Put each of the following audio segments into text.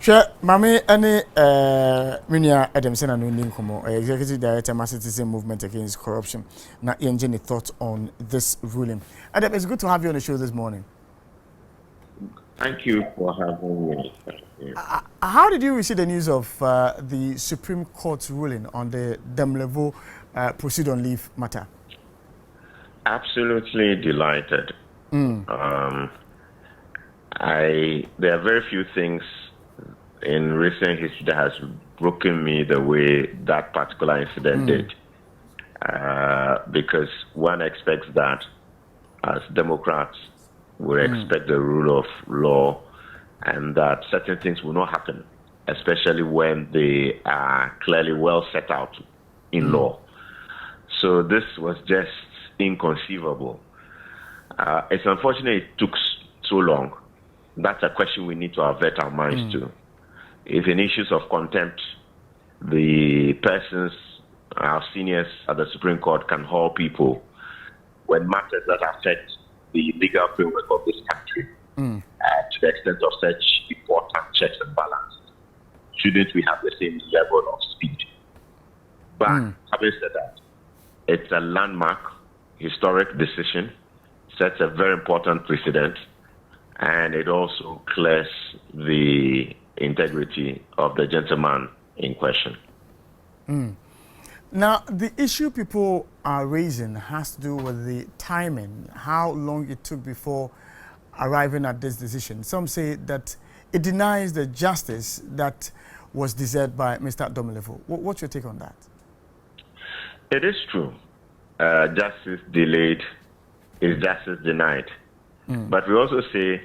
Sure, Mami, any Minia Adamson and Ninkomo, Executive Director, Mass Citizen Movement Against Corruption. Now, any thoughts on this ruling? Adam, it's good to have you on the show this morning. Thank you for having me. How did you receive the news of the Supreme Court's ruling on the Domelevo proceed on leave matter? Absolutely delighted. There are very few things in recent history that has broken me the way that particular incident did. Because one expects that as Democrats, we expect the rule of law and that certain things will not happen, especially when they are clearly well set out in law. So this was just inconceivable. It's unfortunate it took so long. That's a question we need to avert our minds to. If in issues of contempt, the persons, our seniors at the Supreme Court can haul people when matters that affect the legal framework of this country to the extent of such important checks and balances, shouldn't we have the same level of speed? But having said that, it's a landmark, historic decision, sets a very important precedent, and it also clears the integrity of the gentleman in question. Now, the issue people are raising has to do with the timing, how long it took before arriving at this decision. Some say that it denies the justice that was deserved by Mr. Domelevo. What's your take on that? It is true. Justice delayed is justice denied. But we also say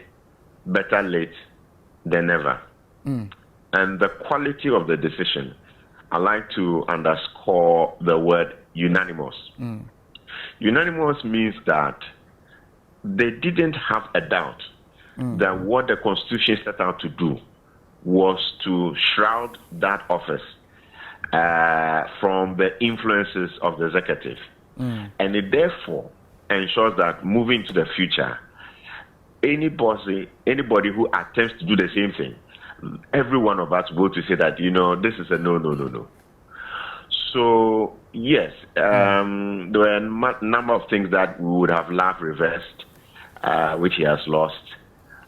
better late than never. And the quality of the decision, I like to underscore the word unanimous. Unanimous means that they didn't have a doubt that what the Constitution set out to do was to shroud that office from the influences of the executive. And it therefore ensures that moving to the future, anybody who attempts to do the same thing, every one of us will to say that, this is a no. So, yes, there were a number of things that we would have loved reversed, which he has lost.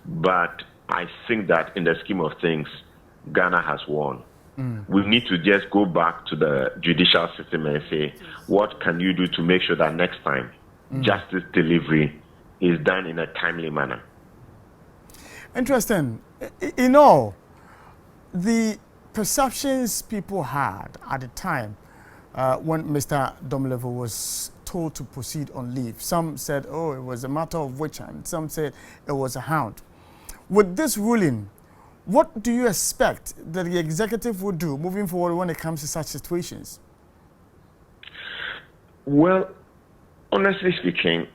But I think that in the scheme of things, Ghana has won. We need to just go back to the judicial system and say, what can you do to make sure that next time justice delivery is done in a timely manner? Interesting. In all, the perceptions people had at the time when Mr. Domelevo was told to proceed on leave, some said, oh, it was a matter of witch hunt. Some said it was a hound. With this ruling, what do you expect that the executive would do moving forward when it comes to such situations? Well, honestly speaking,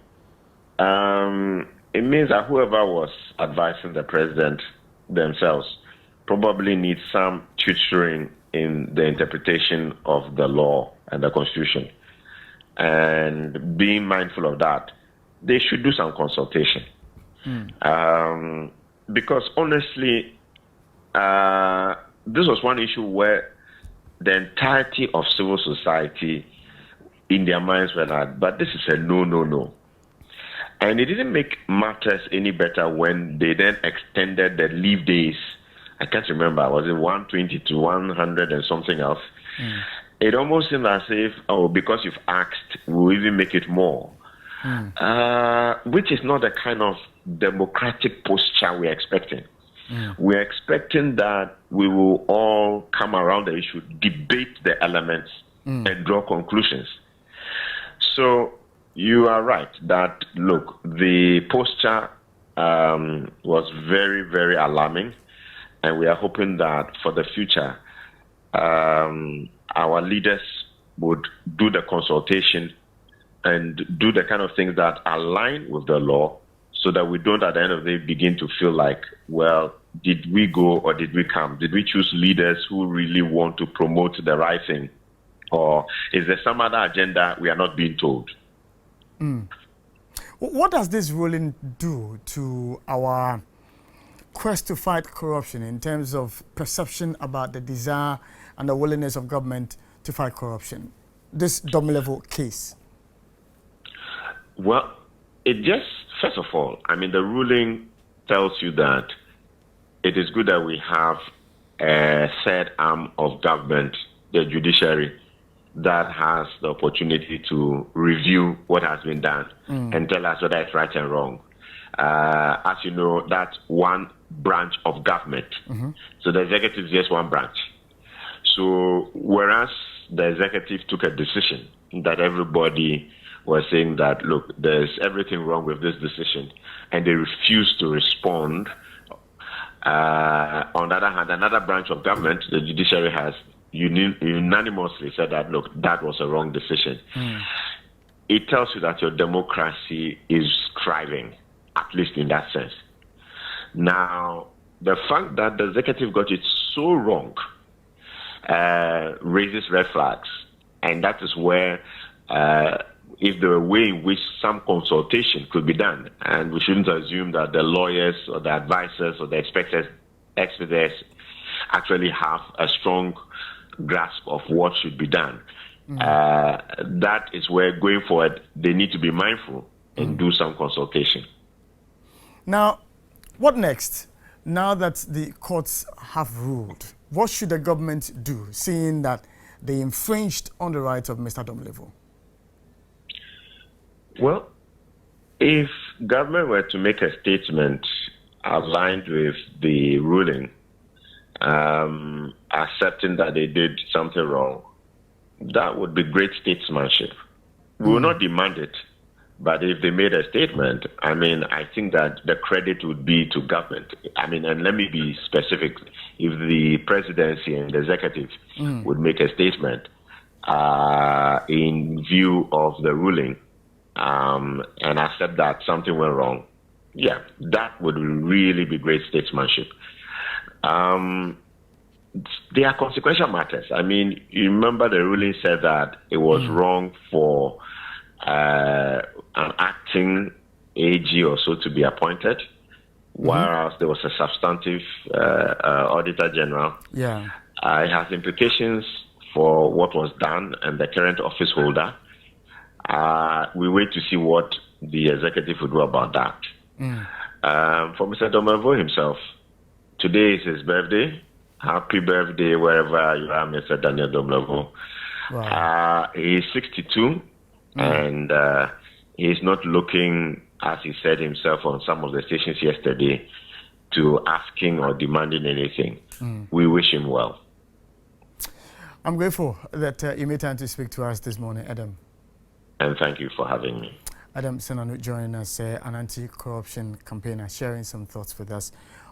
it means that whoever was advising the president themselves probably needs some tutoring in the interpretation of the law and the Constitution. And being mindful of that, they should do some consultation. Because honestly, this was one issue where the entirety of civil society in their minds were that, but this is a no. And it didn't make matters any better when they then extended the leave days. I can't remember, was it 120 to 100 and something else? It almost seemed as if, because you've asked, we'll even make it more. Which is not the kind of democratic posture we're expecting. We're expecting that we will all come around the issue, debate the elements, and draw conclusions. So you are right that, look, the posture was very, very alarming, and we are hoping that for the future, our leaders would do the consultation and do the kind of things that align with the law, so that we don't at the end of the day begin to feel like, well, did we go or did we come? Did we choose leaders who really want to promote the right thing? Or is there some other agenda we are not being told? What does this ruling do to our quest to fight corruption in terms of perception about the desire and the willingness of government to fight corruption? This Domelevo case. Well, it just, first of all, I mean, the ruling tells you that it is good that we have a third arm of government, the judiciary, that has the opportunity to review what has been done and tell us whether it's right and wrong. As you know, that's one branch of government. So the executive is just one branch. So whereas the executive took a decision that everybody was saying that, look, there's everything wrong with this decision, and they refused to respond. On the other hand, another branch of government, the judiciary, has unanimously said that, look, that was a wrong decision. It tells you that your democracy is thriving, at least in that sense. Now, the fact that the executive got it so wrong raises red flags, and that is where is the way in which some consultation could be done. And we shouldn't assume that the lawyers or the advisors or the experts actually have a strong grasp of what should be done. That is where, going forward, they need to be mindful and do some consultation. Now, what next? Now that the courts have ruled, what should the government do, seeing that they infringed on the rights of Mr. Domelevo? Well, if government were to make a statement aligned with the ruling, accepting that they did something wrong, that would be great statesmanship. We will not demand it, but if they made a statement, I mean, I think that the credit would be to government. I mean, and let me be specific. If the presidency and the executive would make a statement in view of the ruling, and accept that something went wrong, yeah, that would really be great statesmanship. They are consequential matters. I mean, you remember the ruling said that it was wrong for an acting AG or so to be appointed, whereas there was a substantive Auditor General. Yeah. It has implications for what was done and the current office holder. We wait to see what the executive will do about that. For Mr. Domelevo himself, today is his birthday. Happy birthday wherever you are, Mr. Daniel Domelevo. Wow. He's 62, and he's not looking, as he said himself on some of the stations yesterday, to asking or demanding anything. We wish him well. I'm grateful that you made time to speak to us this morning, Adam. And thank you for having me. Adam Senanu joining us, an anti-corruption campaigner, sharing some thoughts with us